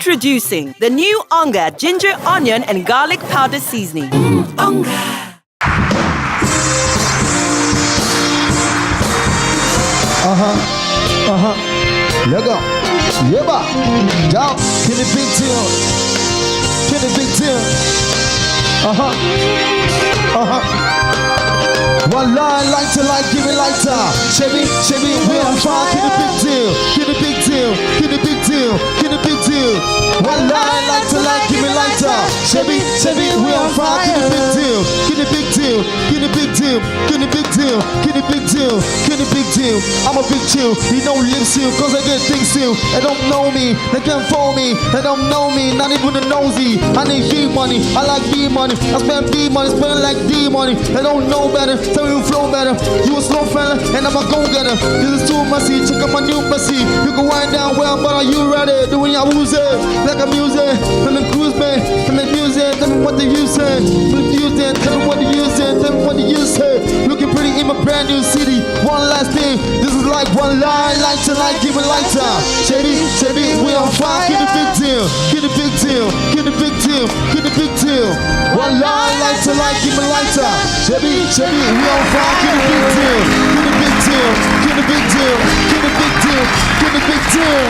Introducing the new Onga ginger, onion and garlic powder seasoning. Onga. Let go. Yeba. Down. Get a big deal. Get a big deal. One line, lighter, light, give it lighter. Chevy, we on fire. Get a big deal. Get a big deal. Get a big deal. Get a big deal. One line, lighter, light, give it lighter. Chevy, we on fire. Get a big deal. Get a big deal. Get a big deal. Get a big deal. Get a big deal. Get a big deal. I'm a big chill. You don't live still, cause I get things still. They don't know me. They can't phone me. They don't know me. Not even the nosy. I need V money. I like V money. I spend V money. Spend like D money. They don't know better. Tell me you flow better. You a slow fella, and I'm a go-getter. This is too messy. Check out my new messy. You can wind down well, but are you ready? Doing your music like a music. From the cruise man, from the music. Tell me what the you say. Refuse it. Tell me what the you say. Tell me what the you say. Looking pretty in my brand new city. One last thing. This is like one line. Light to light, give it lighter. Shady, we on fire. Get a big deal. Get a big deal. Get a big deal. Get a big deal. One line, light to light, give it lighter. Shady, we on fire. Get a big deal. Get a big deal. Get a big deal. Get a big deal. Get a big deal.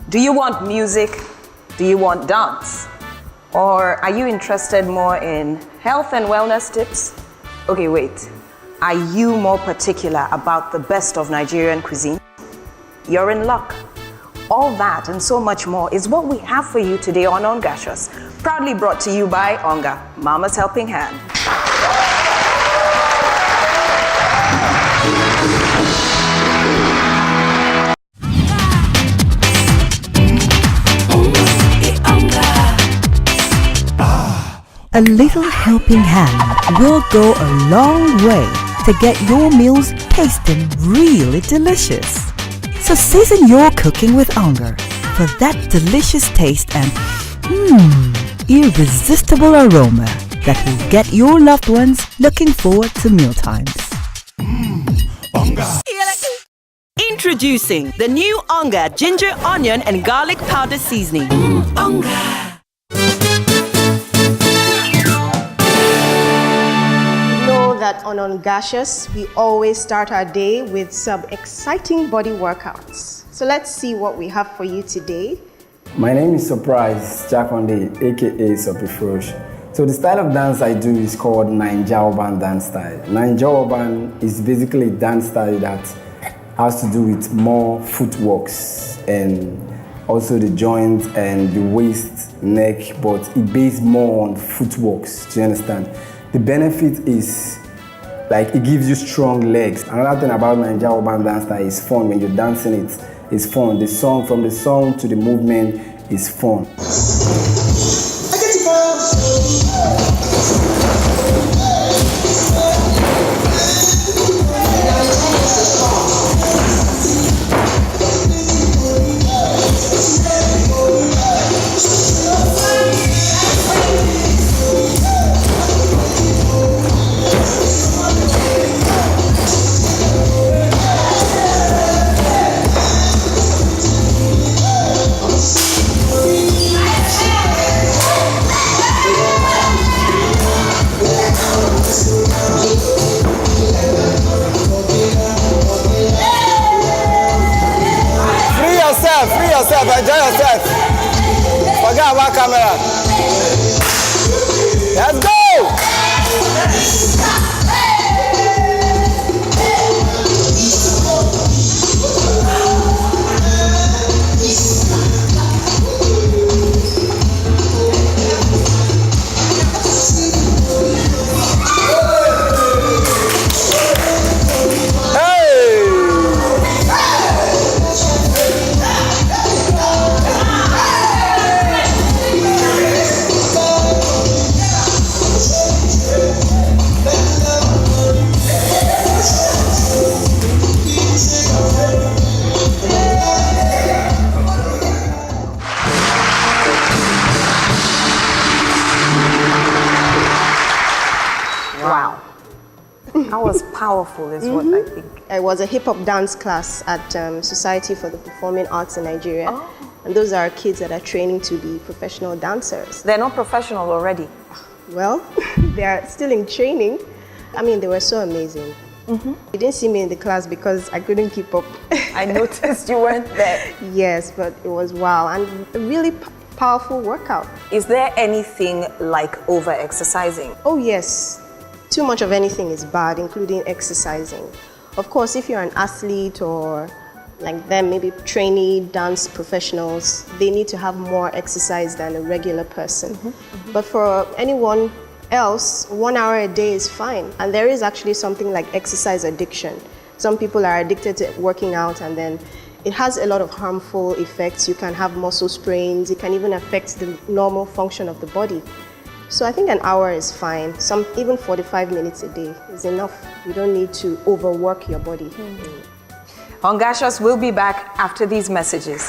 Do you want music? Do you want dance? Or are you interested more in health and wellness tips? Okay, wait. Are you more particular about the best of Nigerian cuisine? You're in luck. All that and so much more is what we have for you today on Ongacious, proudly brought to you by Onga, Mama's Helping Hand. A little helping hand will go a long way to get your meals tasting really delicious. So season your cooking with Onga for that delicious taste and irresistible aroma that will get your loved ones looking forward to mealtimes. Introducing the new Onga ginger, onion and garlic powder seasoning. Onga. That on Ongacious, we always start our day with some exciting body workouts. So let's see what we have for you today. My name is Surprise Jakonde, aka Sopifurush. So the style of dance I do is called Naija Urban dance style. Naija Urban is basically a dance style that has to do with more footworks and also the joints and the waist, neck, but it based more on footworks, do you understand? The benefit is like it gives you strong legs. Another thing about Naija Urban dance style is fun. When you're dancing it's fun. The song, from the song to the movement is fun. Free yourself, enjoy yourself. Forget about camera. Let's go! powerful is what I think. I was a hip-hop dance class at Society for the Performing Arts in Nigeria. And those are kids that are training to be professional dancers. They're not professional already. Well, they're still in training. I mean, they were so amazing. You didn't see me in the class because I couldn't keep up. I noticed you weren't there. Yes, but it was wow, and a really powerful workout. Is there anything like over-exercising? Oh yes, too much of anything is bad, including exercising. Of course, if you're an athlete or like them, maybe trainee dance professionals, they need to have more exercise than a regular person. But for anyone else, 1 hour a day is fine. And there is actually something like exercise addiction. Some people are addicted to working out, and then it has a lot of harmful effects. You can have muscle sprains. It can even affect the normal function of the body. So I think an hour is fine. Even 45 minutes a day is enough. You don't need to overwork your body. Ongacious will be back after these messages.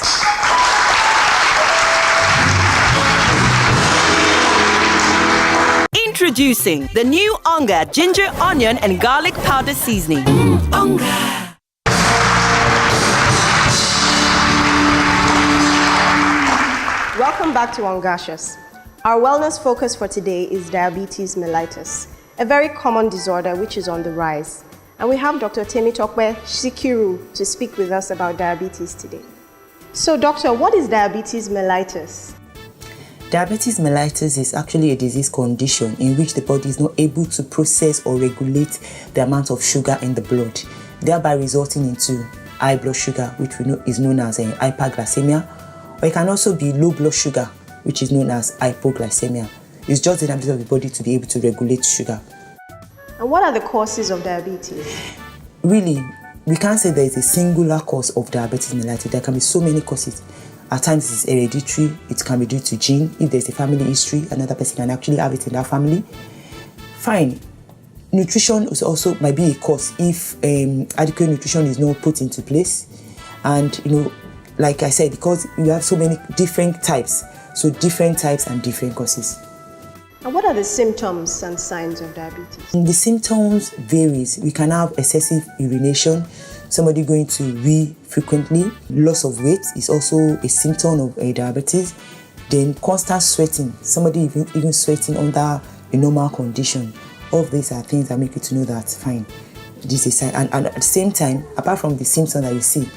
Introducing the new Onga ginger, onion and garlic powder seasoning. Onga. Welcome back to Ongacious. Our wellness focus for today is diabetes mellitus, a very common disorder which is on the rise. And we have Dr. Temitokwe Sikiru to speak with us about diabetes today. So doctor, what is diabetes mellitus? Diabetes mellitus is actually a disease condition in which the body is not able to process or regulate the amount of sugar in the blood, thereby resulting into high blood sugar, which we know is known as hyperglycemia, or it can also be low blood sugar, which is known as hypoglycemia. It's just the inability of the body to be able to regulate sugar. And what are the causes of diabetes? Really, we can't say there is a singular cause of diabetes mellitus. There can be so many causes. At times it's hereditary, it can be due to gene. If there's a family history, another person can actually have it in that family. Fine. Nutrition is also might be a cause if adequate nutrition is not put into place. And like I said, because you have so many different types, so different types and different causes. And what are the symptoms and signs of diabetes? The symptoms varies. We can have excessive urination, somebody going to wee frequently. Loss of weight is also a symptom of diabetes. Then constant sweating, somebody even sweating under a normal condition. All of these are things that make you to know that fine, this is a sign. And at the same time, apart from the symptoms that you see,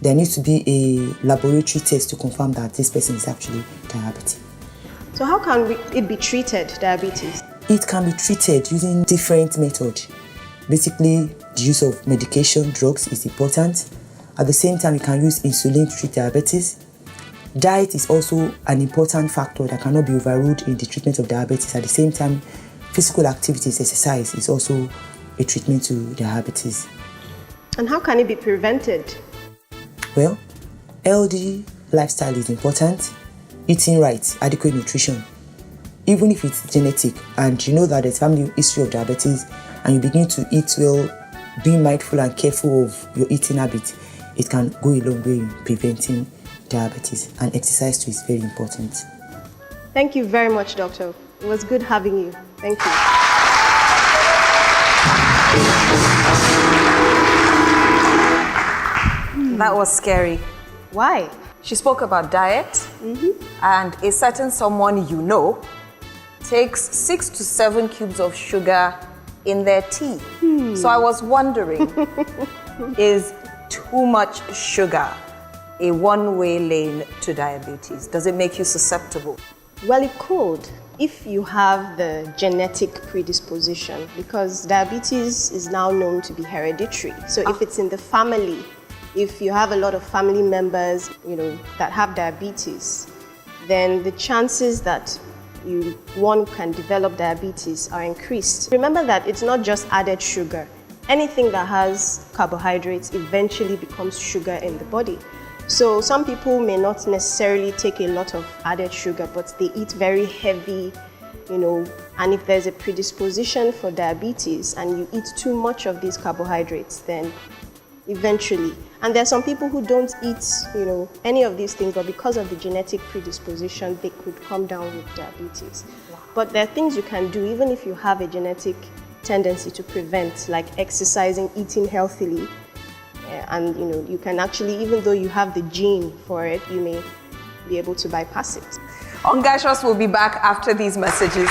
there needs to be a laboratory test to confirm that this person is actually diabetic. So how can it be treated, diabetes? It can be treated using different methods. Basically, the use of medication, drugs is important. At the same time, you can use insulin to treat diabetes. Diet is also an important factor that cannot be overruled in the treatment of diabetes. At the same time, physical activities, exercise is also a treatment to diabetes. And how can it be prevented? Well, healthy lifestyle is important. Eating right, adequate nutrition. Even if it's genetic and you know that there's family history of diabetes and you begin to eat well, being mindful and careful of your eating habits, it can go a long way in preventing diabetes, and exercise too is very important. Thank you very much, doctor. It was good having you. Thank you. That was scary. Why? She spoke about diet, and a certain someone takes 6 to 7 cubes of sugar in their tea. So I was wondering, is too much sugar a one-way lane to diabetes? Does it make you susceptible? Well, it could if you have the genetic predisposition, because diabetes is now known to be hereditary. So if it's in the family, if you have a lot of family members, that have diabetes, then the chances that one can develop diabetes are increased. Remember that it's not just added sugar. Anything that has carbohydrates eventually becomes sugar in the body. So some people may not necessarily take a lot of added sugar, but they eat very heavy, and if there's a predisposition for diabetes and you eat too much of these carbohydrates, then eventually. And there are some people who don't eat, any of these things, but because of the genetic predisposition, they could come down with diabetes. Wow. But there are things you can do, even if you have a genetic tendency to prevent, like exercising, eating healthily. And you can actually, even though you have the gene for it, you may be able to bypass it. Ongacious will be back after these messages.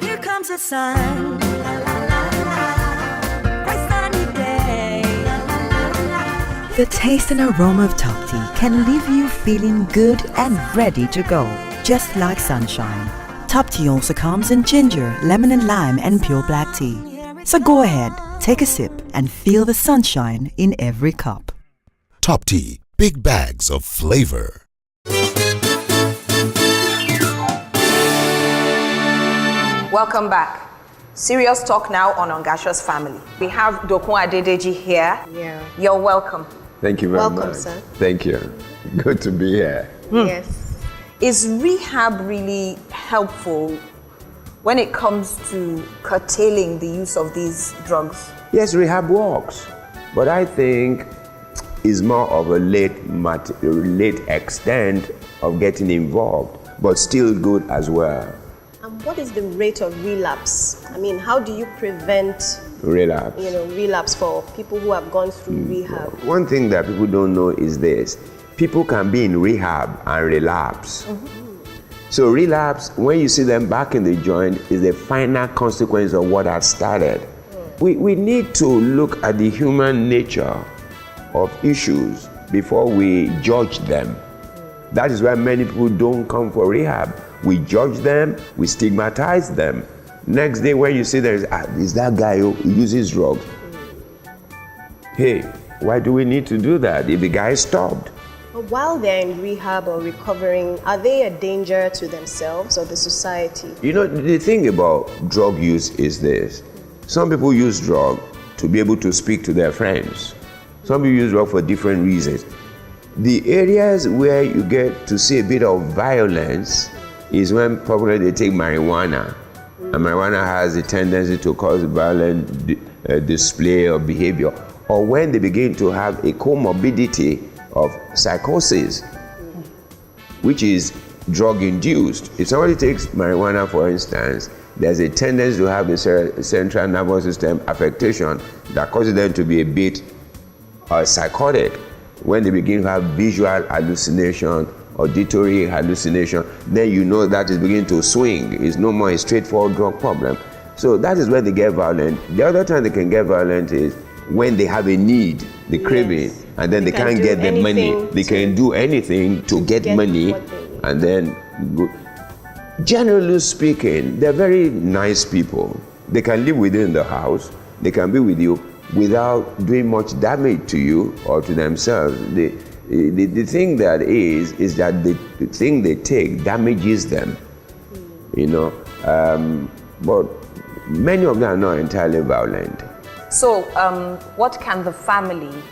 Here comes the sun. La, la, la, la. Bright sunny day. La, la, la, la. The taste and aroma of top tea can leave you feeling good and ready to go, just like sunshine. Top tea also comes in ginger, lemon and lime, and pure black tea. So go ahead, take a sip, and feel the sunshine in every cup. Top Tea, big bags of flavor. Welcome back. Serious talk now on Ongacious family. We have Dokun Adedeji here. Yeah. You're welcome. Thank you very much. Welcome, sir. Thank you. Good to be here. Yes. Is rehab really helpful when it comes to curtailing the use of these drugs? Yes, rehab works, but I think it's more of a late extent of getting involved, but still good as well. And what is the rate of relapse? I mean, how do you prevent Relapse. relapse for people who have gone through rehab? One thing that people don't know is this. People can be in rehab and relapse. So relapse, when you see them back in the joint, is the final consequence of what had started. We need to look at the human nature of issues before we judge them. That is why many people don't come for rehab. We judge them, we stigmatize them. Next day when you see there is that guy who uses drugs. Hey, why do we need to do that if the guy stopped? But while they're in rehab or recovering, are they a danger to themselves or the society? The thing about drug use is this. Some people use drug to be able to speak to their friends. Some people use drug for different reasons. The areas where you get to see a bit of violence is when probably they take marijuana. And marijuana has a tendency to cause violent display of behavior. Or when they begin to have a comorbidity of psychosis, which is drug-induced. If somebody takes marijuana, for instance, there's a tendency to have a central nervous system affectation that causes them to be a bit psychotic. When they begin to have visual hallucination, auditory hallucination, then you know that is beginning to swing. It's no more a straightforward drug problem. So that is where they get violent. The other time they can get violent is when they have a need, the craving, and then they can't get the money. They can do anything to get money, and then go. Generally speaking, they're very nice people. They can live within the house. They can be with you without doing much damage to you or to themselves. The thing that is that the thing they take damages them, but many of them are not entirely violent. So what can the family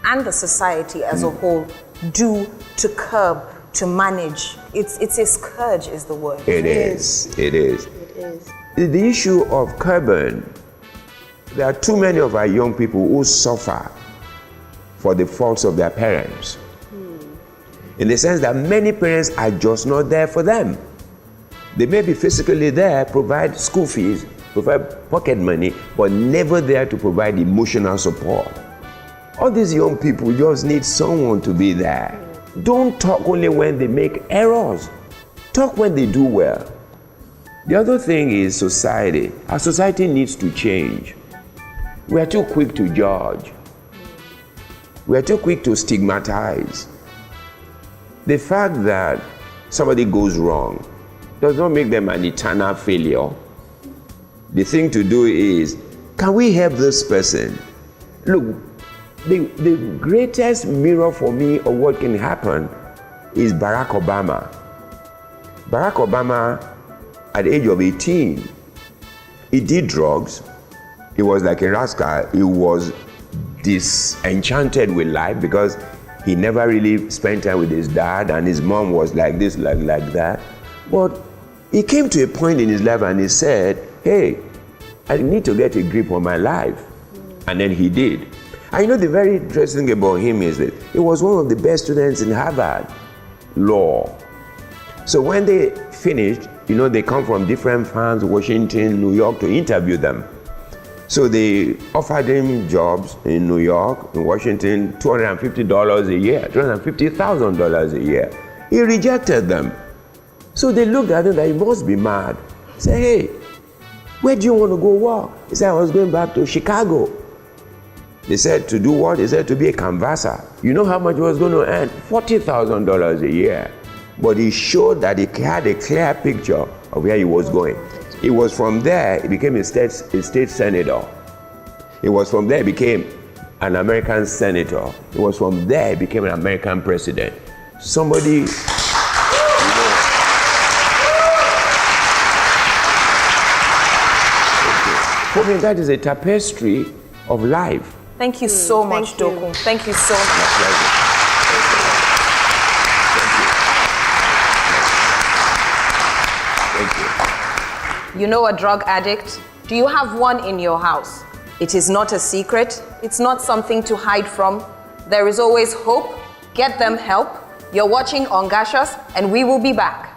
and the society as a whole do to curb, to manage? It's a scourge is the word. It is. The issue of curbing, there are too many of our young people who suffer for the faults of their parents. In the sense that many parents are just not there for them. They may be physically there, provide school fees, provide pocket money, but never there to provide emotional support. All these young people just need someone to be there. Don't talk only when they make errors. Talk when they do well. The other thing is society. Our society needs to change. We are too quick to judge. We are too quick to stigmatize. The fact that somebody goes wrong does not make them an eternal failure. The thing to do is, can we help this person? Look, the greatest mirror for me of what can happen is Barack Obama. Barack Obama, at the age of 18, he did drugs. He was like a rascal. He was disenchanted with life because he never really spent time with his dad, and his mom was like this, like that. But he came to a point in his life and he said, hey, I need to get a grip on my life. And then he did. I know the very interesting thing about him is that he was one of the best students in Harvard Law. So when they finished, they come from different farms, Washington, New York, to interview them. So they offered him jobs in New York, in Washington, $250 a year, $250,000 a year. He rejected them. So they looked at him that he must be mad. Say, hey, where do you want to go work? He said, I was going back to Chicago. They said, to do what? He said, to be a canvasser. You know how much he was going to earn? $40,000 a year. But he showed that he had a clear picture of where he was going. It was from there he became a state senator. It was from there he became an American senator. It was from there he became an American president. Somebody, for me, that is a tapestry of life. Thank you so much, Doku. Thank you so much. My pleasure. Thank you. You know a drug addict? Do you have one in your house? It is not a secret. It's not something to hide from. There is always hope. Get them help. You're watching Ongacious, and we will be back.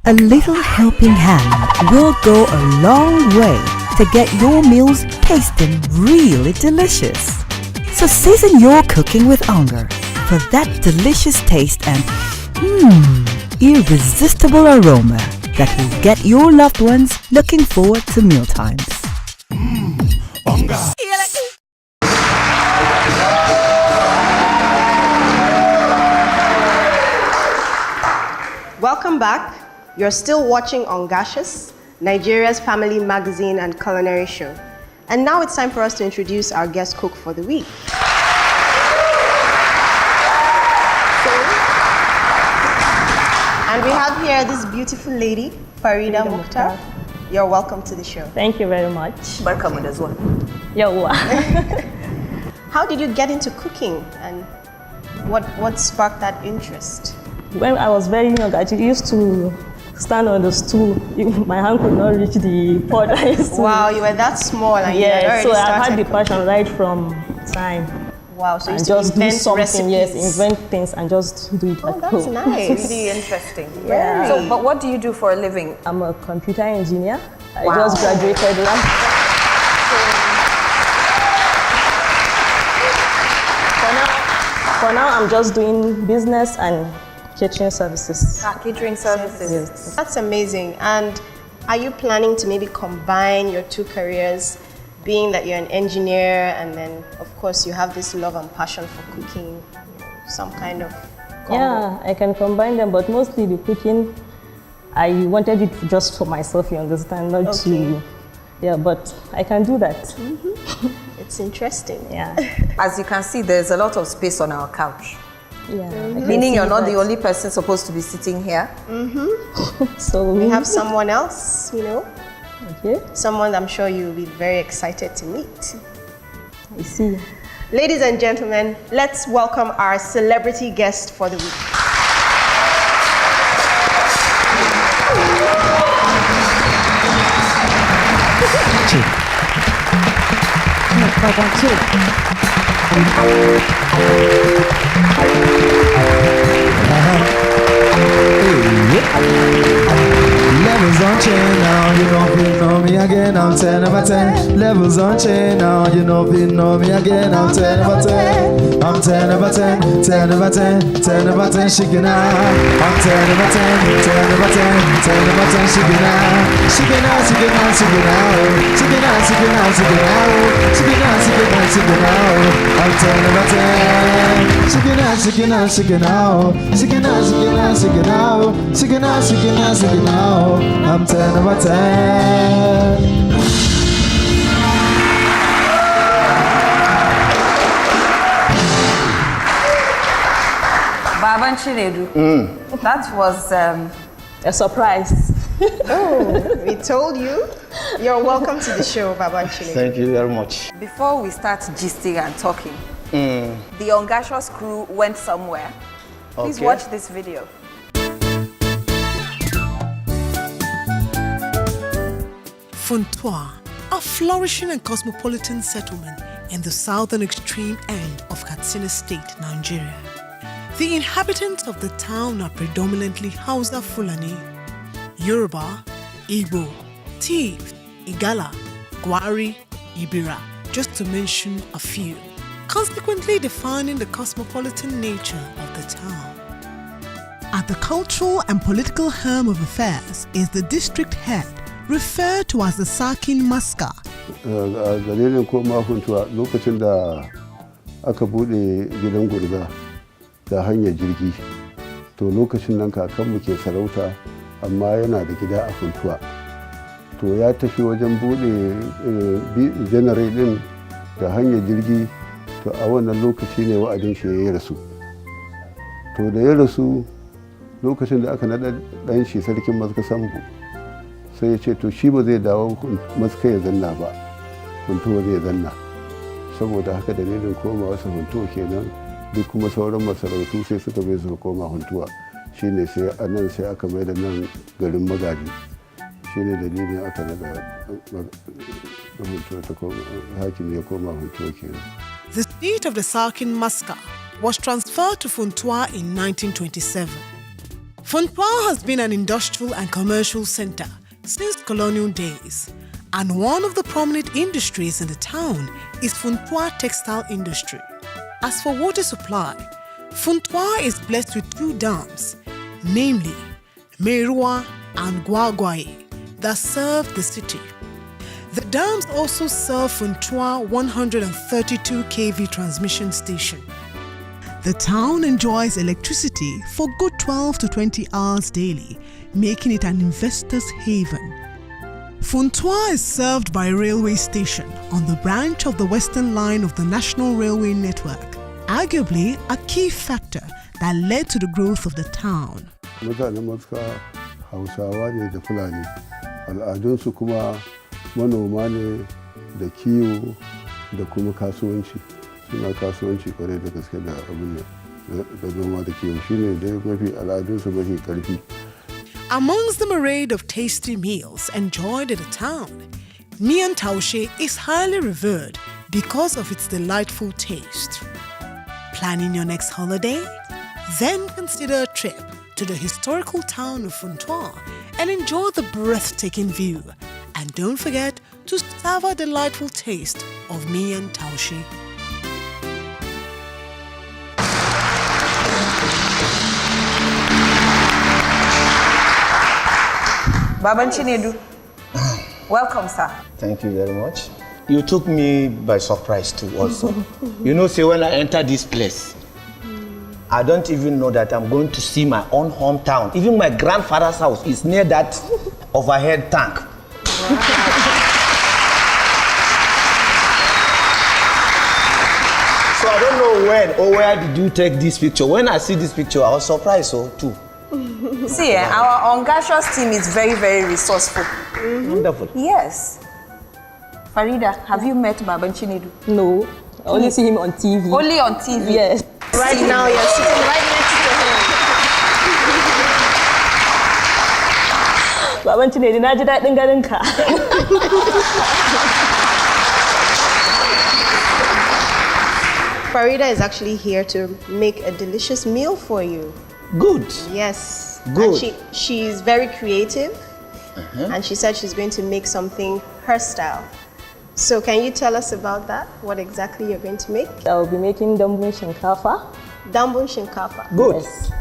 A little helping hand will go a long way to get your meals tasting really delicious. So season your cooking with Onga for that delicious taste and irresistible aroma that will get your loved ones looking forward to mealtimes. Onga. Welcome back. You're still watching Ongacious, Nigeria's family magazine and culinary show. And now it's time for us to introduce our guest cook for the week. And we have here this beautiful lady, Farida Mukhtar. You're welcome to the show. Thank you very much. Welcome as well. Yawwa. How did you get into cooking and what sparked that interest? When I was very young, I used to stand on the stool. My hand could not reach the pot. Wow, you were that small and you had already so started I had the cooking. passion right from time. Wow, so you And used to just do invent something, recipes. yes, invent things and just do it Oh, at that's home. nice. Really interesting. Yeah. So, but what do you do for a living? I'm a computer engineer. I Wow. just graduated last. For now, I'm just doing business and catering services. Catering services. Yes. That's amazing. And are you planning to maybe combine your two careers, being that you're an engineer and then, of course, you have this love and passion for cooking, some kind of combo? Yeah, I can combine them, but mostly the cooking, I wanted it just for myself, you understand, not to. Yeah, but I can do that. It's interesting. Yeah. As you can see, there's a lot of space on our couch. Yeah. Meaning you're not the only person supposed to be sitting here. So We have someone else, Okay, someone I'm sure you'll be very excited to meet. I see. Ladies and gentlemen, let's welcome our celebrity guest for the week. Levels on chain now, you don't know me again, I'm 10 over 10. Levels on chain now, you don't know me again, I'm 10 over 10. I'm 10 over 10, 10 over 10, 10 over 10, shaking out. I'm 10 over 10, 10 over 10, 10 over 10, shaking out. Shaking out, shaking out, shaking out. Shaking out, shaking out, shaking out. Shaking out, shaking out, shaking out. I'm 10 over 10. Shaking out, shaking out, shaking out. Shaking out, shaking out, shaking out. Shaking out, shaking out, shaking out. I'm 10 over 10. Baban Chinedu, that was A surprise. We told you. You're welcome to the show, Baba Chile. Thank you very much. before we start gisting and talking. The Ongacious crew went somewhere Please Okay. watch this video. Funtua, a flourishing and cosmopolitan settlement in the southern extreme end of Katsina State, Nigeria. The inhabitants of the town are predominantly Hausa Fulani, Yoruba, Igbo, Tiv, Igala, Gwari, Ibira, just to mention a few, consequently defining the cosmopolitan nature of the town. At the cultural and political helm of affairs is the district head, referred to as the Sarkin Maska. Dalilin koma Funtua lokacin da aka bude gidan gurza da hanyar jirgi, to lokacin nan kakanmu ke sarauta amma yana da gida a Funtua. To ya tafi wajen bude janarai din da hanyar jirgi, to a wannan lokaci ne wa'adin shi ya rasu. To da ya rasu lokacin da aka naɗa ɗan shi sarkin Maska Sambu, sai ya ce to shi ba zai dawo Maska ya zanna ba, Funtua zai zanna. Saboda haka dalilin koma wasu Funtua kenan, duk kuma sauran masarautu sai suka bai suka koma Funtua. Shine sai a nan sai aka mai da nan garin Magaji. Shine dalilin aka naɗa Funtua ta koma, hakimi ya koma Funtua kenan. The seat of the Sarkin Maska was transferred to Funtua in 1927. Funtua has been an industrial and commercial center since colonial days, and one of the prominent industries in the town is Funtua textile industry. As for water supply, Funtua is blessed with 2 dams, namely Merua and Gwagwaye, that serve the city. The dams also serve Funtua 132 kV transmission station. The town enjoys electricity for good 12 to 20 hours daily, making it an investor's haven. Funtua is served by a railway station on the branch of the western line of the National Railway Network, arguably a key factor that led to the growth of the town. Mutanen Maska Hausawa ne da Fulani, al'adunsu kuma manoma ne da kiwo da kuma kasuwanci. Suna kasuwanci kwarai da gaske da abin da noma da kiwo, shine dai mafi al'adunsu mafi karfi. Amongst the myriad of tasty meals enjoyed in the town, miyan taushe is highly revered because of its delightful taste. Planning your next holiday? Then consider a trip to the historical town of Funtua and enjoy the breathtaking view. And don't forget to savor the delightful taste of miyan taushe. Baban Chinedu, welcome, sir. Thank you very much. You took me by surprise too also. You know, say when I enter this place, I don't even know that I'm going to see my own hometown. Even my grandfather's house is near that overhead tank. So I don't know when or where did you take this picture. When I see this picture, I was surprised too. See, our Ongacious team is very, very resourceful. Wonderful. Yes. Farida, have you met Baban Chinedu? No, I only see him on TV. Only on TV? Yes. Right now, you're sitting right next to him. Baban Chinedu, na ji daɗin ganin ka. Farida is actually here to make a delicious meal for you. Good. Yes. Good. And she's very creative, and she said she's going to make something her style. So can you tell us about that? What exactly you're going to make? I will be making dambun shinkafa. Dambun shinkafa. Good. Yes.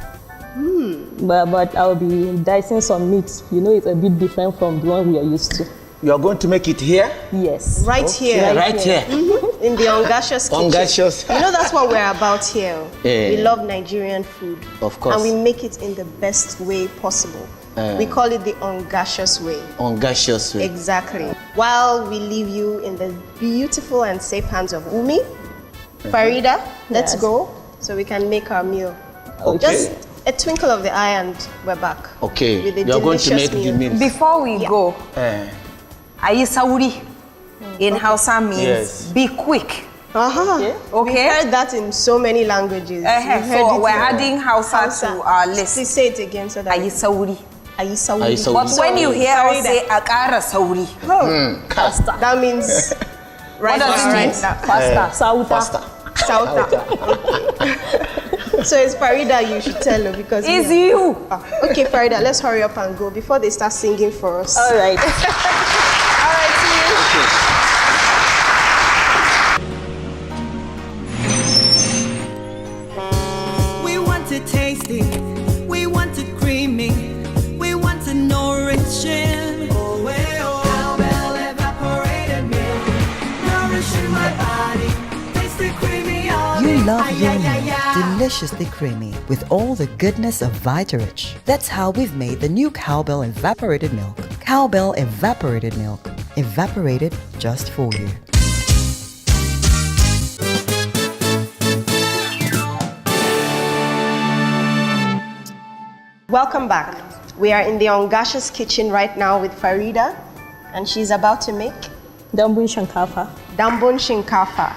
But I will be dicing some meat. You know, it's a bit different from the one we are used to. You are going to make it here? Yes. Right here. Right here. In the Ongacious kitchen. Ongacious. You know, that's what we're about here. Yeah. We love Nigerian food. Of course. And we make it in the best way possible. We call it the Ongacious way. Ongacious way. Exactly. While we leave you in the beautiful and safe hands of Umi, Farida, let's Yes. go so we can make our meal. Okay. Just a twinkle of the eye and we're back. Okay. With a You are going to make delicious the meal. meal. Before we go, Ayi Sauri in Hausa means Yes. be quick. Okay. We heard that in so many languages. So we're adding Hausa to our list. Please say it again so that. Ayi sauri. Ayi sauri. But when you hear us say akara sauri, faster. That means what does it mean? Faster. Faster. So it's Farida you should tell her because it's you. Okay, Farida, let's hurry up and go before they start singing for us. All right. All right, see you. We want it tasty, we want it creamy, we want it nourishing. Cowbell evaporated milk, nourishing my body, tasty creamy. You love your milk deliciously creamy with all the goodness of Vitarich. That's how we've made the new Cowbell Evaporated Milk. Cowbell Evaporated Milk. Evaporated just for you. Welcome back. We are in the Ongacious kitchen right now with Farida, and she's about to make Dambun shinkafa. Dambun shinkafa.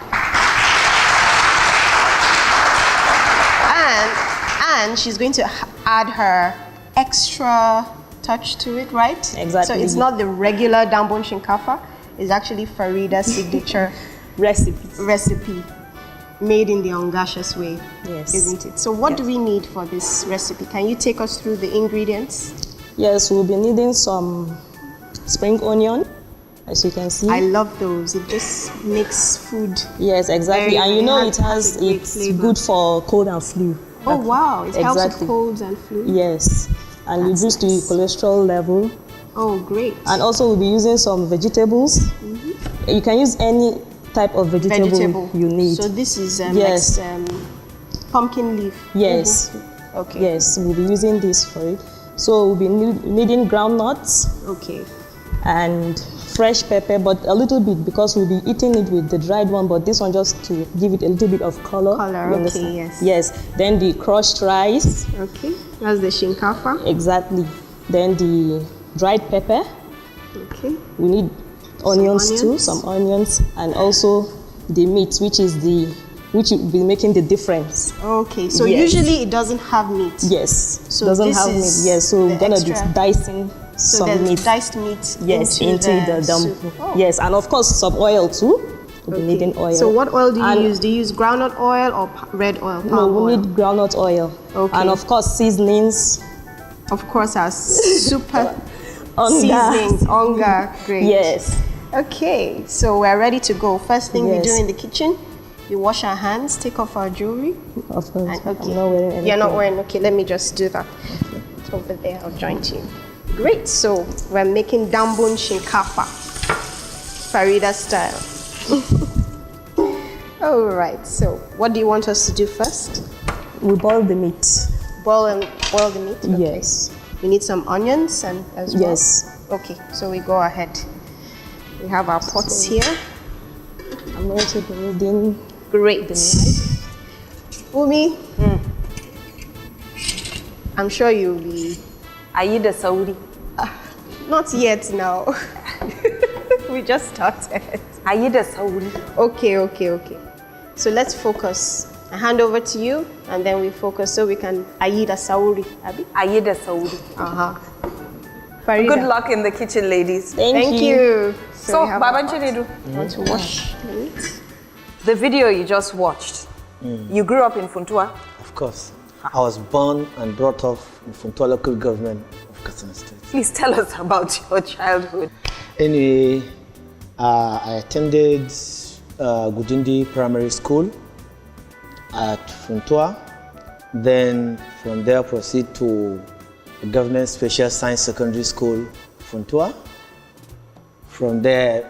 And she's going to add her extra touch to it, right? Exactly. So it's not the regular Dambun shinkafa. It's actually Farida's signature recipe made in the Ongacious way, yes, isn't it? So what do we need for this recipe? Can you take us through the ingredients? Yes, we'll be needing some spring onion, as you can see. I love those. It just makes food. Yes, exactly. And you know it's flavor. good for cold and flu. Oh wow, it helps Exactly. with colds and flu. Yes, and reduce the cholesterol level. Oh great. And also we'll be using some vegetables. You can use any type of vegetable you need. So this is yes. like, pumpkin leaf. Yes. Okay. Yes, we'll be using this for it. So we'll be needing groundnuts. Okay. And fresh pepper, but a little bit because we'll be eating it with the dried one, but this one just to give it a little bit of color. Color, okay, yes. Yes. Then the crushed rice. Okay, that's the shinkafa. Exactly. Then the dried pepper. Okay. We need onions too, some onions, and also the meat, which will be making the difference. Okay, so yes. Usually it doesn't have meat. Yes, so doesn't have meat. Yes, so we're gonna be dicing some meat. Diced meat. Yes, into the soup. Oh. Yes, and of course some oil too. We'll be needing oil. So what oil do you use? Do you use groundnut oil or red oil? No, we need groundnut oil. Okay. And of course seasonings. Of course, our super seasonings. Onga, great. Yes. Okay, so we're ready to go. First thing we do in the kitchen, we wash our hands, take off our jewelry. Of course. Okay. I'm not wearing anything. You're not wearing. Okay, let me just do that. Okay. It's over there. I'll join you. Great. So we're making dambun shinkafa, Farida style. All right. So what do you want us to do first? We boil the meat. Boil the meat. Okay. Yes. We need some onions and as well. Yes. Okay. So we go ahead. We have our pots here. I'm also needing great. Umi, I'm sure you'll be. Are you the Saudi? Not yet now. We just started. Are you the Saudi? Okay. So let's focus. I hand over to you and then we focus so we can Aida Sauri. Abi? Aida Saudi. Farida. Good luck in the kitchen, ladies. Thank you. So Baba Chinedu, want to wash the meat? The video you just watched, you grew up in Funtua? Of course. I was born and brought up in Funtua local government of Katsina State. Please tell us about your childhood. Anyway, I attended Gudindi Primary School at Funtua. Then from there proceed to Government Special Science Secondary School, Funtua. From there,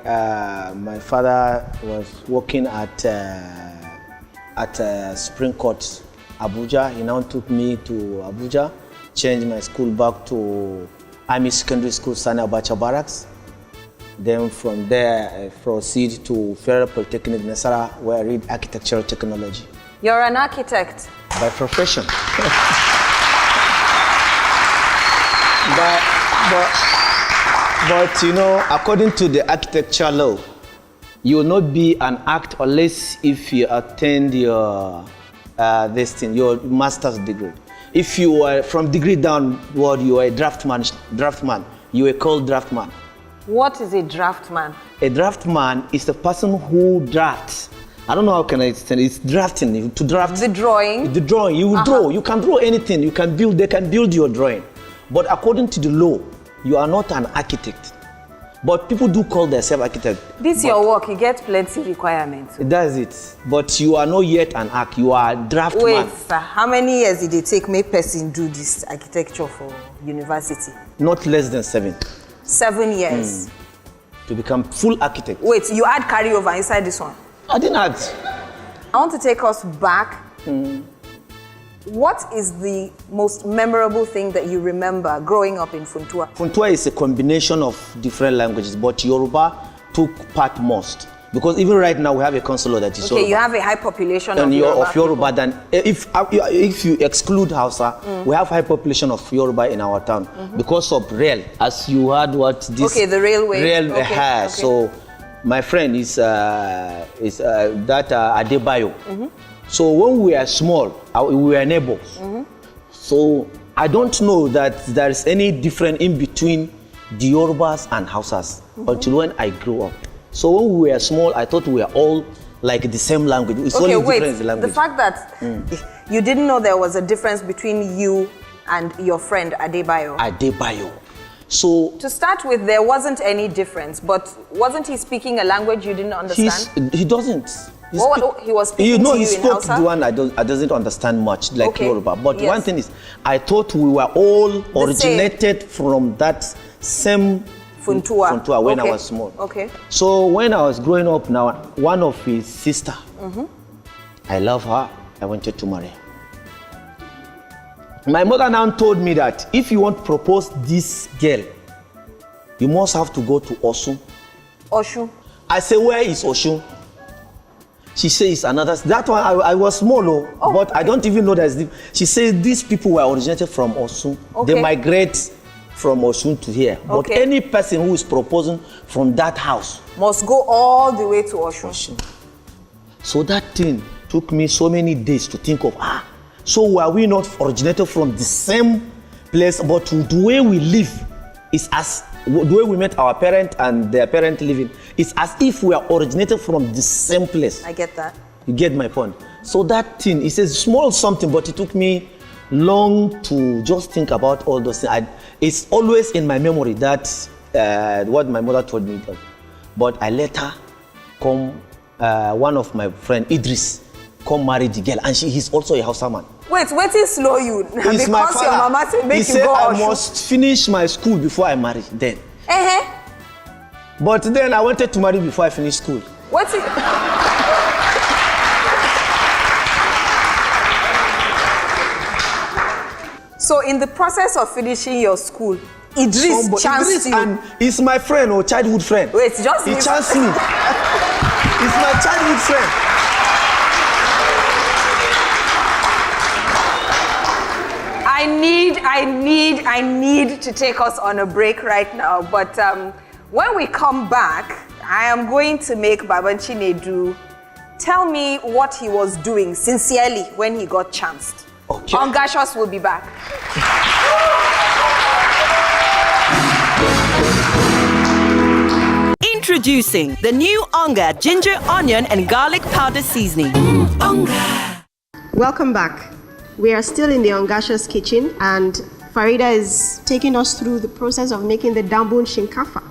my father was working at Spring Court, Abuja. He now took me to Abuja, changed my school back to Army Secondary School, Sani Abacha Barracks. Then from there, I proceed to Federal Polytechnic, Nasara, where I read architectural technology. You're an architect? By profession. But you know, according to the architecture law, You will not be an act unless if you attend your your master's degree. If you are from degree downward, you are a draftman. You are called draftman. What is a draftman? A draftman is the person who drafts. I don't know how can I explain it. It's drafting, to draft. The drawing? The drawing, you will draw. You can draw anything, you can build, they can build your drawing. But according to the law, you are not an architect. But people do call themselves architect. This your work, you get plenty requirements. That's it. But you are not yet an arch, you are a draftman. Wait, sir, how many years did it take make person do this architecture for university? Not less than 7. 7 years. To become full architect. Wait, you add carryover inside this one? I didn't add. I want to take us back. What is the most memorable thing that you remember growing up in Funtua? Funtua is a combination of different languages, but Yoruba took part most. Because even right now we have a consular that is Yoruba. Okay, you have a high population and of Yoruba. Than if you exclude Hausa, we have high population of Yoruba in our town because of rail. As you heard what this the railway. Railway has. So my friend is that Adebayo. So when we are small, we were neighbors. So I don't know that there is any difference in between the Yorubas and Hausas until when I grew up. So when we were small, I thought we were all like the same language. It's only different language. The fact that you didn't know there was a difference between you and your friend Adebayo. Adebayo. So to start with, there wasn't any difference, but wasn't he speaking a language you didn't understand? He doesn't. He was speaking to you he in spoke Hausa? the one I doesn't understand much, like Yoruba. But Yes. one thing is, I thought we were all originated from that same Funtua when I was small. Okay. So when I was growing up now, one of his sister, I love her, I wanted to marry her. My mother now told me that if you want to propose this girl, you must have to go to Osun. Osun? I say, where is Osun? She says another. That one I was small, but I don't even know that. She says these people were originated from Osun. They migrate from Osun to here. But any person who is proposing from that house must go all the way to Osun. So that thing took me so many days to think of. So were we not originated from the same place, but the way we live is as the way we met our parent and their parent living, it's as if we are originated from the same place. I get that. You get my point. So that thing, it's a small something, but it took me long to just think about all those things. It's always in my memory that what my mother told me. But I later one of my friend Idris marry the girl, and he's also a Hausa man. Wait it slow you. Because my your mama said make he you said go I Osun. must finish my school before I marry then. But then I wanted to marry before I finished school. What's it? So in the process of finishing your school, Idris chanced you. And he's my friend or childhood friend. Wait, just he chanced me. He's my childhood friend. I need to take us on a break right now. But when we come back, I am going to make Babanchi Nedu tell me what he was doing sincerely when he got chanced. Okay. Ongacious will be back. Introducing the new Onga ginger, onion and garlic powder seasoning. Welcome back. We are still in the Ongacious kitchen and Farida is taking us through the process of making the dambun shinkafa.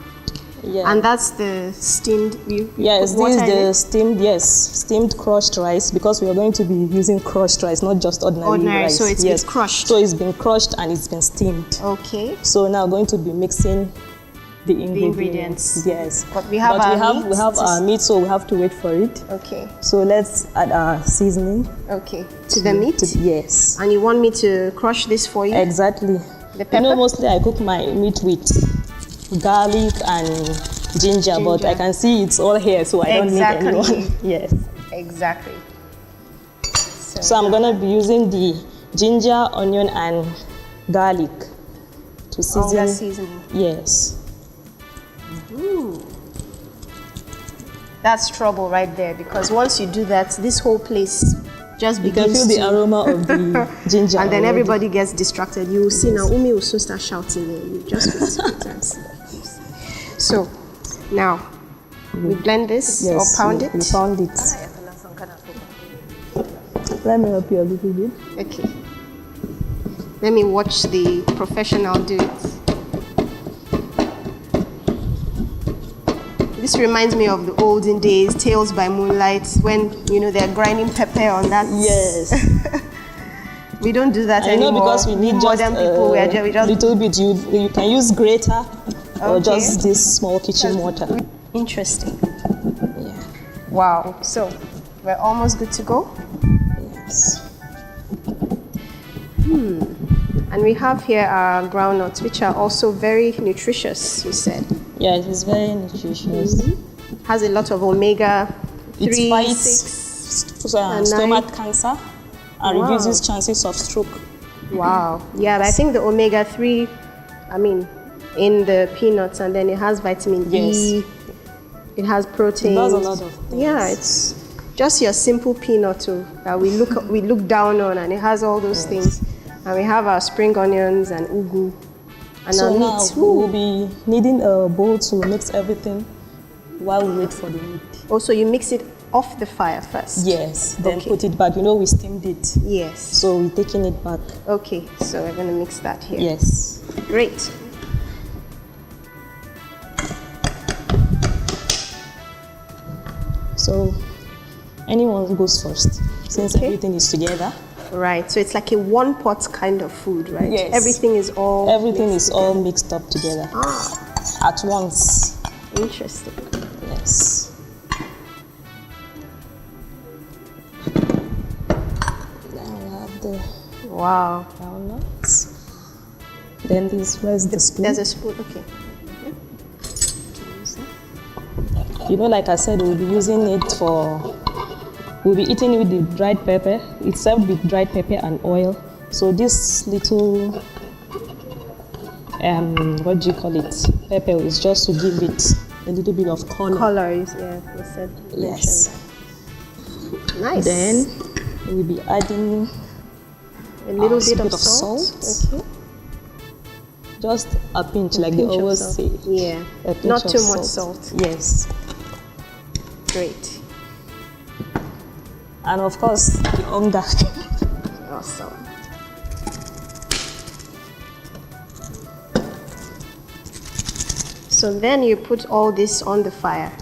Yeah. And that's the steamed. Yes, this is the steamed crushed rice, because we are going to be using crushed rice, not just ordinary rice. So it's crushed. So it's been crushed and it's been steamed. Okay. So now going to be mixing the ingredients. Yes. But we have our meat, so we have to wait for it. Okay. So let's add our seasoning. Okay. To the meat? Yes. And you want me to crush this for you? Exactly. The pepper? You know, mostly I cook my meat with garlic and ginger, but I can see it's all here, so I don't need anyone. Yes. Exactly. So I'm gonna be using the ginger, onion, and garlic to season. Onga seasoning. Yes. Ooh. that's trouble right there, because once you do that, this whole place just You can begins feel the to... aroma of the ginger. And then already. everybody gets distracted. You will see now, Umi will soon start shouting there. You just wait and see. So, now, we blend this or pound it? We pound it. Let me help you a little bit. Okay. Let me watch the professional do it. This reminds me of the olden days, Tales by Moonlight, when, you know, they're grinding pepper on that. Yes. We don't do that I anymore. know, because we need just modern people. We just little bit. You can use grater or Okay. just this small kitchen mortar. Interesting. Yeah. Wow. So, we're almost good to go. Yes. And we have here our groundnuts, which are also very nutritious, you said. Yeah, it is very nutritious. Has a lot of omega 3, It fights 6, and stomach 9. cancer and Wow. reduces chances of stroke. Wow. Yeah, but I think the omega 3, I mean, in the peanuts, and then it has vitamin E, it has protein. It does a lot of things. Yeah, it's just your simple peanut too, that we look down on, and it has all those things. And we have our spring onions and ugu. And So our now meat. we'll be needing a bowl to mix everything while we wait for the meat. Also, you mix it off the fire first. Yes, then Okay. put it back. You know, we steamed it. Yes. So we're taking it back. Okay, so we're going to mix that here. Yes. Great. So anyone goes first, since everything is together. Right, so it's like a one pot kind of food, right? Yes. Everything is all mixed up together. Ah, At once. interesting. Yes. Then we have the Wow. walnuts. Then where's the spoon? There's a spoon, okay. You know, like I said, we'll be using it we'll be eating it with the dried pepper. It's served with dried pepper and oil. So this little, what do you call it? Pepper is just to give it a little bit of color. Colors, yeah, you said. Yes. mentioned. Nice. Then we'll be adding a little bit bit of salt. Okay. Just a pinch, like pinch they of always salt. say. Yeah. A pinch Not of too much salt. Yes. Great. And of course, the onga. Awesome. So then you put all this on the fire.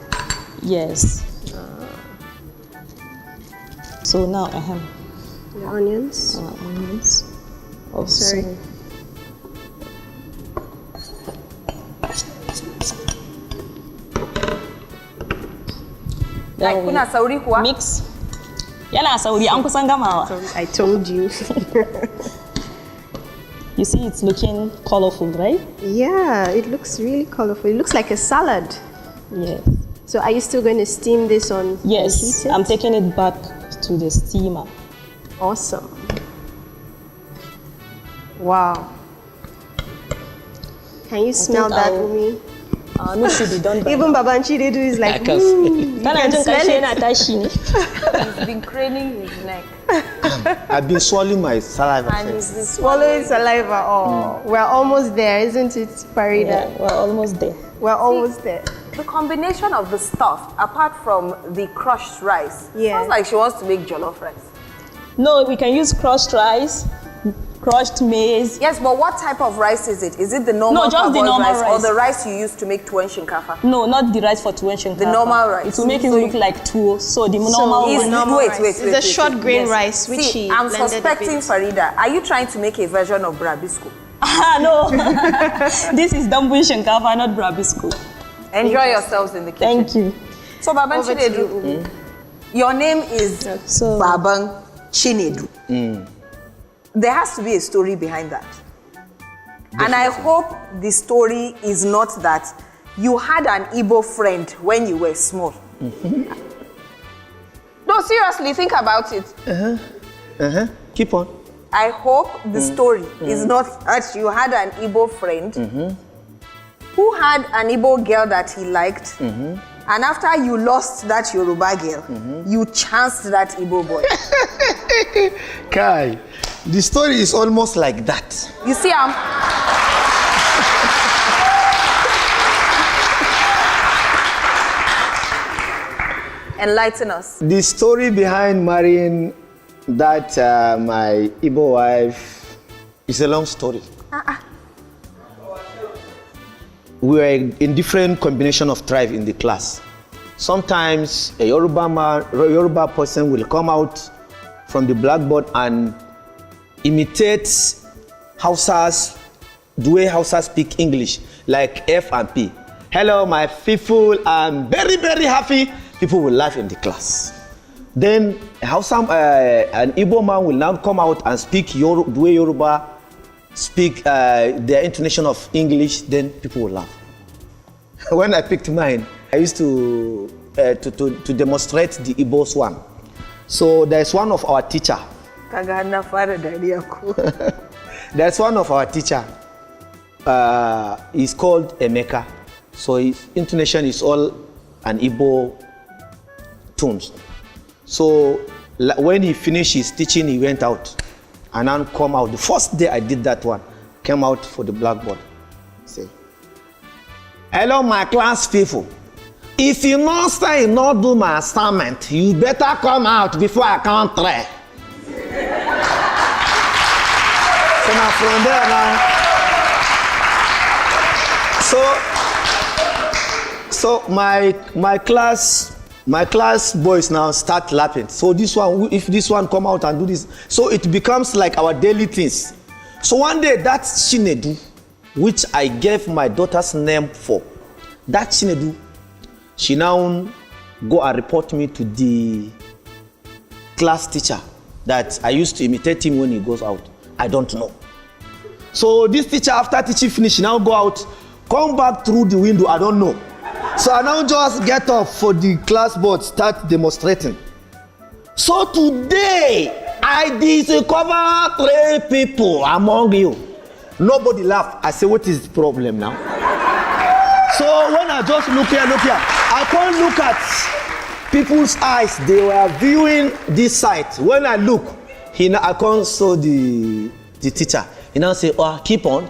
Yes. So now I have the onions. Onions. Oh, sorry. Kuna sauri kuwa? Mix. Yana sauri, an kusan gamawa. I told you. You see, it's looking colorful, right? Yeah, it looks really colorful. It looks like a salad. Yes. So are you still going to steam this on? Yes, I'm taking it back to the steamer. Awesome. Wow. Can you smell that, Umi? No, should be done. Even Babanchi do is like, you can smell it. He's been craning his neck. I've been swallowing my saliva. And he's been swallowing saliva. Oh, we're almost there, isn't it, Farida? Yeah, we're almost there. We're almost there. The combination of the stuff, apart from the crushed rice, sounds like she wants to make jollof rice. No, we can use crushed rice, crushed maize. Yes, but what type of rice is it? Is it the normal No, just the normal rice. or the rice you use to make tuwon shinkafa? No, not the rice for tuwon shinkafa. The normal rice. It will make it look like tuwo. So the normal one. Wait. It's a short grain rice, which See, I'm suspecting Farida. Are you trying to make a version of brabisco? No. This is dambu shinkafa, not brabisco. Enjoy yourselves in the kitchen. Thank you. So Baban Chinedu, your name is Baban Chinedu. There has to be a story behind that. Definitely. And I hope the story is not that you had an Igbo friend when you were small. No, seriously, think about it. Keep on. I hope the story is not that you had an Igbo friend who had an Igbo girl that he liked, And after you lost that Yoruba girl, you chanced that Igbo boy. Kai, the story is almost like that. You see, enlighten us. The story behind marrying that my Igbo wife is a long story. We were in different combination of tribe in the class. Sometimes a Yoruba person will come out from the blackboard and imitate Hausas, the way Hausas speak English, like F and P. Hello, my people, I'm very, very happy. People will laugh in the class. Then an Igbo man will now come out and speak the way Yoruba speak their intonation of English, then people will laugh. When I picked mine, I used to demonstrate the Igbo swan. So there's one of our teacher. There's one of our teacher. He's called Emeka. So his intonation is all an Igbo tunes. So when he finished his teaching, he went out and then come out. The first day I did that one, came out for the blackboard. Say, hello, my class people. If you not say not do my assignment, you better come out before I count 3. So now from there now, so my class boys now start laughing. So this one, if this one come out and do this, so it becomes like our daily things. So one day that Chinedu, which I gave my daughter's name for, that Chinedu, she now go and report me to the class teacher that I used to imitate him when he goes out. I don't know. So this teacher, after teaching finish, she now go out, come back through the window, I don't know. So I now just get up for the class board, start demonstrating. So today, I discover 3 people among you. Nobody laughed. I say, what is the problem now? So when I just look here, I can't look at people's eyes. They were viewing this side. When I look, I can't saw the teacher. He now say, oh, keep on.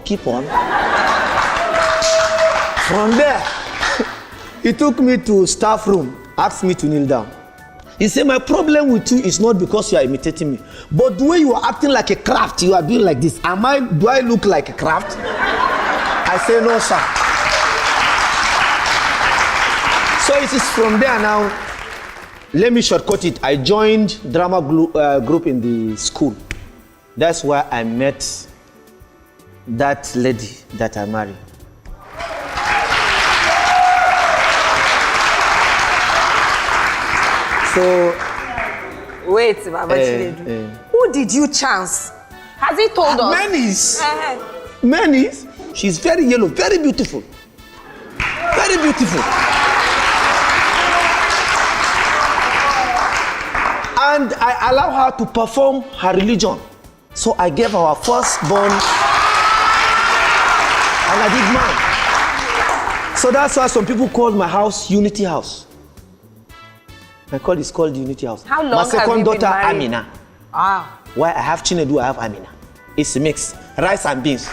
From there, he took me to staff room, asked me to kneel down. He said, my problem with you is not because you are imitating me, but the way you are acting like a craft, you are doing like this. Do I look like a craft? I say, no, sir. So it is from there now, let me shortcut it. I joined drama group in the school. That's where I met that lady that I married. So, wait, Baba Chinedu. Who did you chance? Has he told us? Menis. She's very yellow, very beautiful. Very beautiful. And I allow her to perform her religion. So I gave her our firstborn, and I did mine. So that's why some people call my house Unity House. It's called Unity House. How long my second have you daughter, been married? Amina. Ah. Why I have Chinedu, I have Amina. It's a mix, rice and beans.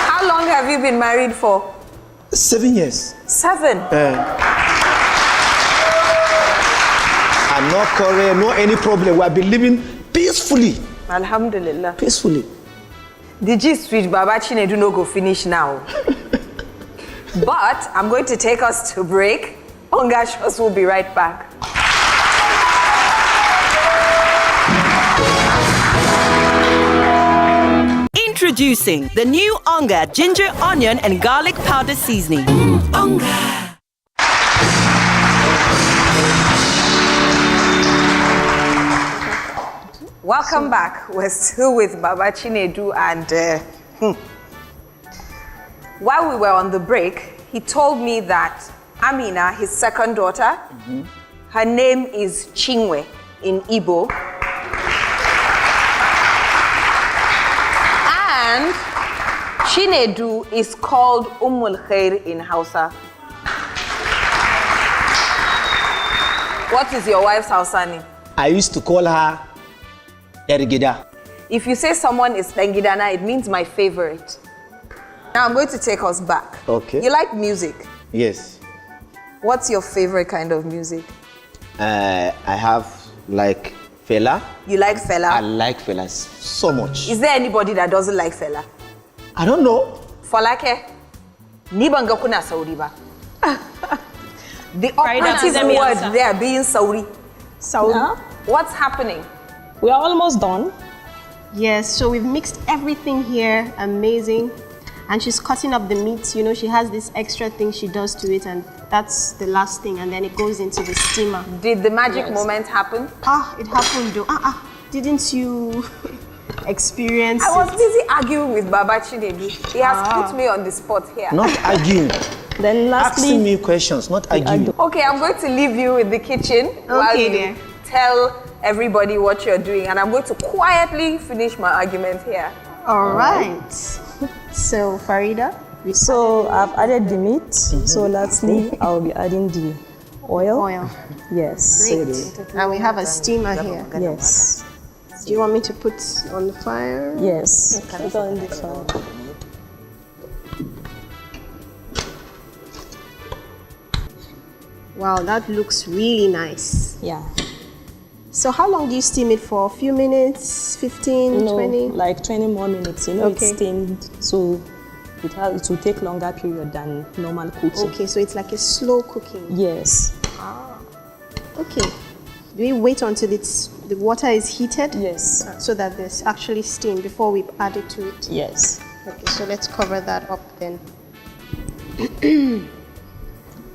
How long have you been married for? 7 years. 7? I'm not quarrel, no any problem. We have been living peacefully. Alhamdulillah. Peacefully. The gist which Baba Chinedu no go finish now. But I'm going to take us to break. Ongacious will be right back. Introducing the new Onga ginger, onion and garlic powder seasoning. Onga. Welcome back. We're still with Baba Chinedu, and while we were on the break, he told me that Amina, his second daughter, her name is Chingwe in Igbo. And Chinedu is called Khair in Hausa. What is your wife's Hausa name? I used to call her Erigida. If you say someone is Tengidana, it means my favorite. Now I'm going to take us back. Okay. You like music? Yes. What's your favorite kind of music? I have like Fela. You like Fela? I like Fela so much. Is there anybody that doesn't like Fela? I don't know. Folake? Ni banga kuna sauri ba. The operative let me word answer. there being sauri. Sauri. Yeah. What's happening? We are almost done. Yes, so we've mixed everything here, amazing. And she's cutting up the meat. You know, she has this extra thing she does to it, and that's the last thing, and then it goes into the steamer. Did the magic moment happen? It happened though. Didn't you experience I was it? busy arguing with Baba Chinedu. He has put me on the spot here. Not arguing. Then lastly, Asking me questions, not arguing. Okay, I'm going to leave you with the kitchen while you dear. tell everybody what you're doing, and I'm going to quietly finish my argument here. All right. So Farida, so I've added the meat. So lastly, I'll be adding the oil. oil. Yes. Great. And we have a steamer here. Yes. Do you want me to put on the fire? Yes. Put on the fire. Wow, that looks really nice. Yeah. So how long do you steam it for? A few minutes, 15, No, 20? like 20 more minutes. You know, Okay. it's steamed, so it will take longer period than normal cooking. Okay, so it's like a slow cooking. Yes. Okay. Do we wait until the water is heated? Yes. So that there's actually steam before we add it to it? Yes. Okay, so let's cover that up then.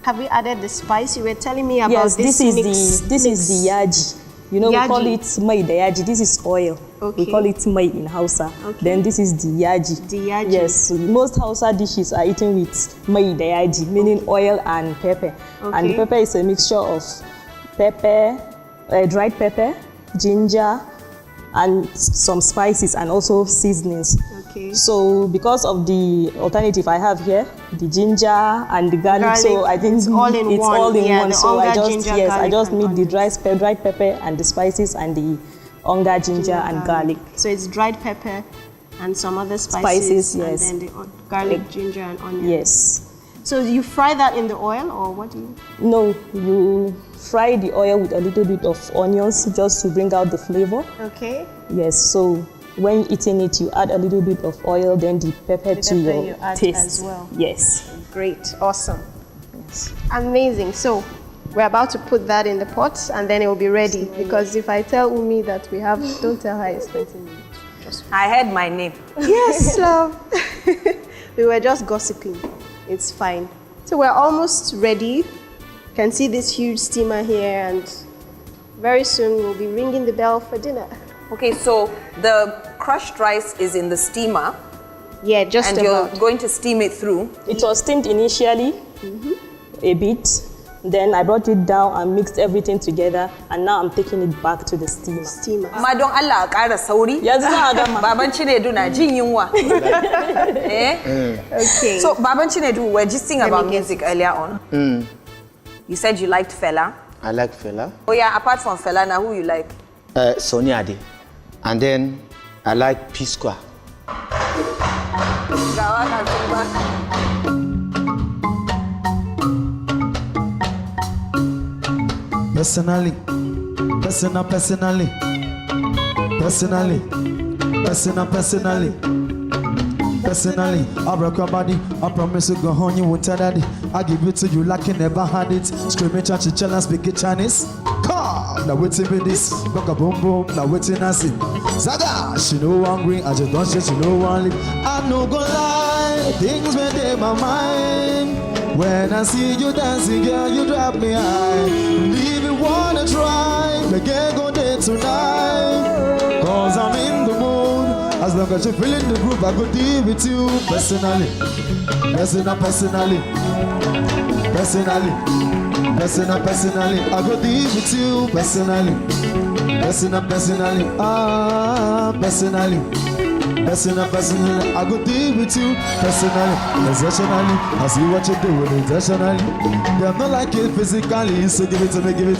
Have we added the spice? You were telling me about Yes, this is mix. this is the yaji. You know, we call Yaji. it mai the yaji. This is oil. Okay. We call it mai in Hausa. Okay. Then this is the yaji. The yaji. Yes, so most Hausa dishes are eaten with mai the yaji, meaning oil and pepper. And the Okay. pepper is a mixture of pepper, dried pepper, ginger, and some spices and also seasonings. Okay. So because of the alternative I have here, the ginger and the garlic, so I think it's all in one. all in Yeah, one. the So I onga, just ginger, yes, I garlic, just and need the onions. dried pepper and the spices and the onga, ginger and garlic. So it's dried pepper and some other spices, yes. and then the garlic, ginger, and onion. Yes. So you fry that in the oil, or what do you? No, you fry the oil with a little bit of onions just to bring out the flavor. Okay. Yes. So when eating it, you add a little bit of oil, then the pepper to pepper your you add taste as well. Yes. Great. Awesome. Yes. Amazing. So we're about to put that in the pot, and then it will be ready. Because if I tell Umi that we have, don't tell her it's 20 minutes. I heard my name. Yes, love. We were just gossiping. It's fine. So we're almost ready. You can see this huge steamer here, and very soon we'll be ringing the bell for dinner. Okay, so the crushed rice is in the steamer. Yeah, just and about. you're going to steam it through. It was steamed initially a bit. Then I brought it down and mixed everything together, and now I'm taking it back to the steamer. Ma don Allah ƙara sauri. Yanzu za a gama. Baban Chinedu na jin yunwa. Okay. So Baban Chinedu, we're gisting about music earlier on. You said you liked Fela. I like Fela. Oh yeah, apart from Fela, now who you like? Sonny Ade. And then I like P-Square. Gawa na Zumba. Personally, personally, I rock your body. I promise to go home, you won't tell daddy. I give it to you like you never had it. Screaming church, challenge, speaking Chinese. Come, now waiting with this. Rock a boom boom, now waiting I see. Zaga, she know hungry, I just don't say she know one live. I'm no gonna lie, things went in my mind. When I see you dancing, girl, you drop me high. Leave it, wanna try, the girl go there tonight. Cause I'm in the mood. As long as you're feeling the groove, I go deal with you personally. Personally. I go deal with you personally. Personally. Personally, I go deal with you. Personally, exceptionally, I see what you do intentionally. Yeah, I'm not like it physically, so give it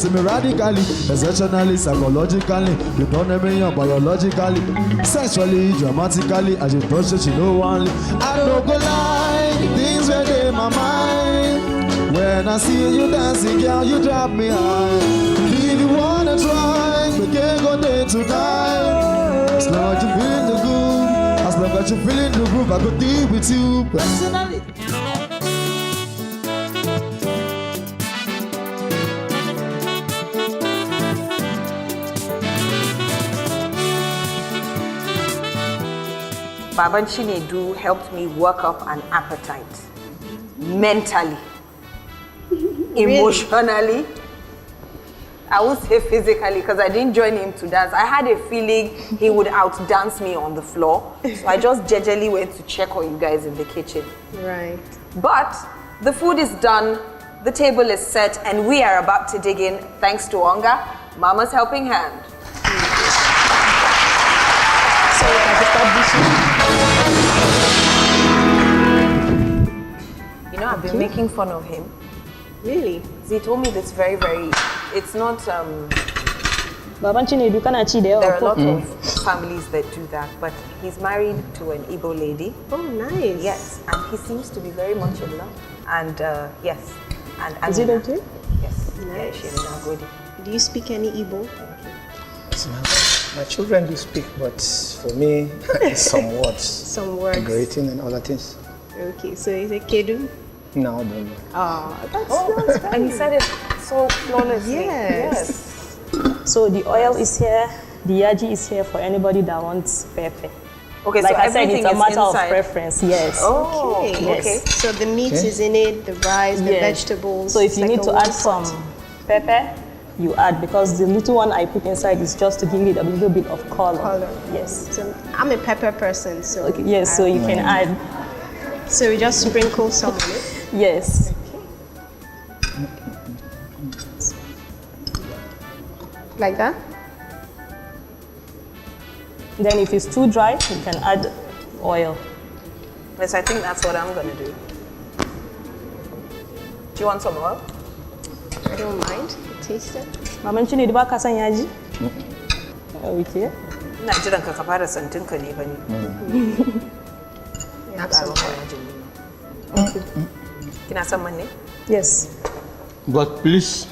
to me radically. Exceptionally, psychologically, you don't know me biologically, sexually, dramatically. As you touch it, you know only. I don't go lie, things were in my mind. When I see you dancing, girl, you drop me high. If you wanna try, we can't go day to night. As long as you feeling the good, as long as you feeling the groove, I go deal with you personally. Baba Chinedu helped me work up an appetite. Mentally. Emotionally. I would say physically, because I didn't join him to dance. I had a feeling he would outdance me on the floor. So I just gingerly went to check on you guys in the kitchen. Right. But the food is done, the table is set, and we are about to dig in thanks to Onga, Mama's helping hand. So we can start dishing. You know, I've been making fun of him. Really? He told me this very, it's not, there are a lot of families that do that, but he's married to an Igbo lady. Oh, nice. Yes, and he seems to be very much in love. And yes. And is it okay? Yes. Nice. Yeah, good. Do you speak any Igbo? My children do speak, but for me, some words. Some words. Greeting and other things. Okay, so is it Kedu? No, I don't know. That's and he said it so flawlessly. Yes. So the oil is here, the yaji is here for anybody that wants pepper. Okay, like so I said, it's a matter inside. of preference, yes. Oh, okay. Yes. Okay. So the meat is in it, the rice, the vegetables. So if you like need to add some pepper, you add, because the little one I put inside is just to give it a little bit of color. Yes. So I'm a pepper person, so okay. Yes, so you can add. So we just sprinkle some on it. Yes. Okay. Like that? Then if it's too dry, you can add oil. Yes, I think that's what I'm going to do. Do you want some oil? I don't mind. Taste it. Mama Chini, do you want some yaji? Okay. Ina jiran ka fara santin ka ne bane. Have some oil. Kina son man ne? Yes. But please,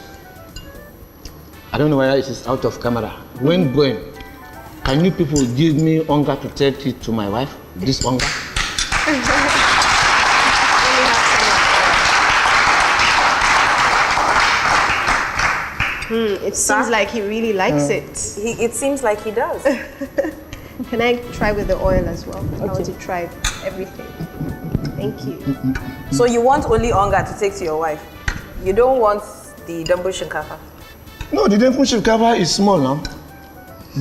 I don't know whether it is out of camera. When going, can you people give me Onga to take it to my wife? This Onga? It seems like he really likes it. It seems like he does. Can I try with the oil as well? Okay. I want to try everything. Thank you. So you want only Onga to take to your wife? You don't want the dambu shinkafa? No, the dambu shinkafa is small now.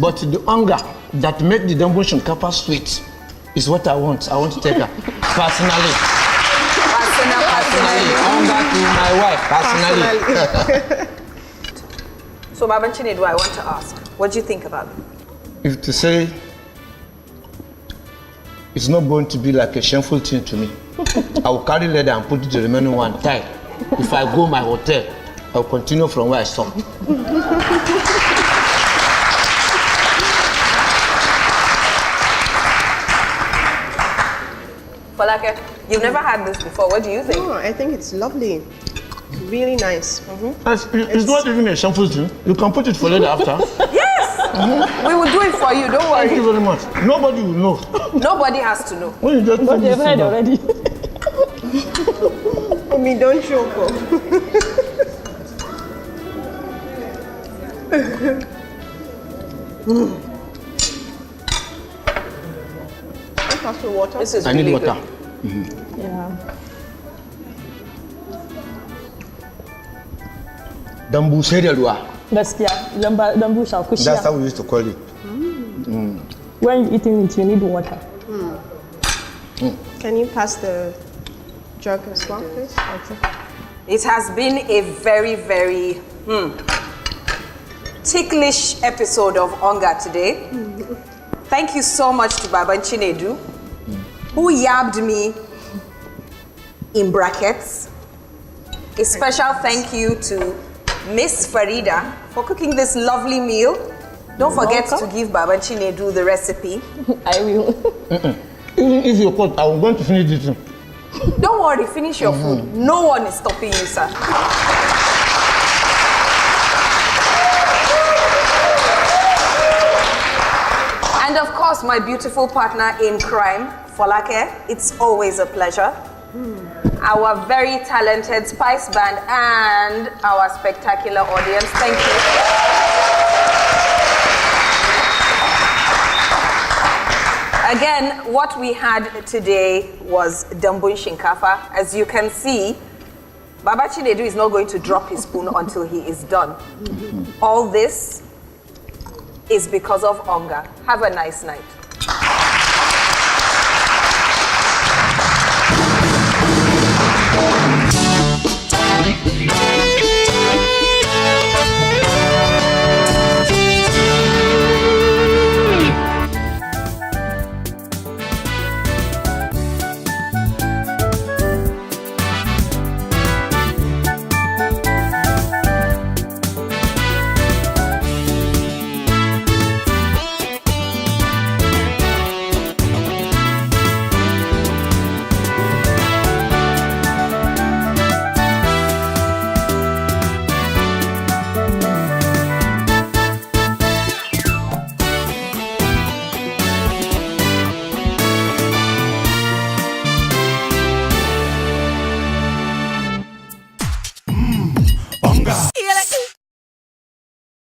But the Onga that make the dambu shinkafa sweet is what I want. I want to take her personally. Personally. Onga to my wife personally. So Baba Chinedu, I want to ask, what do you think about it? If to say it's not going to be like a shameful thing to me, I will carry leather and put the remaining one tight. If I go my hotel, I will continue from where I stopped. Falake, you've never had this before. What do you think? Oh, I think it's lovely. Really nice. It's not even a shameful thing. You can put it for later after. Yes! We will do it for you, don't worry. Thank you very much. Nobody will know. Nobody has to know. When you just But they've heard already. I mean, don't choke. Water. This is I really need water. good. Yeah. Dambu Serialua. Gaskiya, dambu shakushiya. That's how we used to call it. When you're eating it, you need water. Can you pass the jug as well, please? Okay. It has been a very, very ticklish episode of Onga today. Thank you so much to Baba Chinedu, who yabbed me in brackets. A special thank you to Miss Farida for cooking this lovely meal. Don't forget to give Baba Chinedu the recipe. I will. Even if you cut, I'm going to finish this. Don't worry, finish your food. No one is stopping you, sir. And of course, my beautiful partner in crime, Folake, it's always a pleasure. Our very talented Spice Band and our spectacular audience, thank you. Again, what we had today was Dambun Shinkafa. As you can see, Baba Chinedu is not going to drop his spoon until he is done. All this is because of Onga. Have a nice night.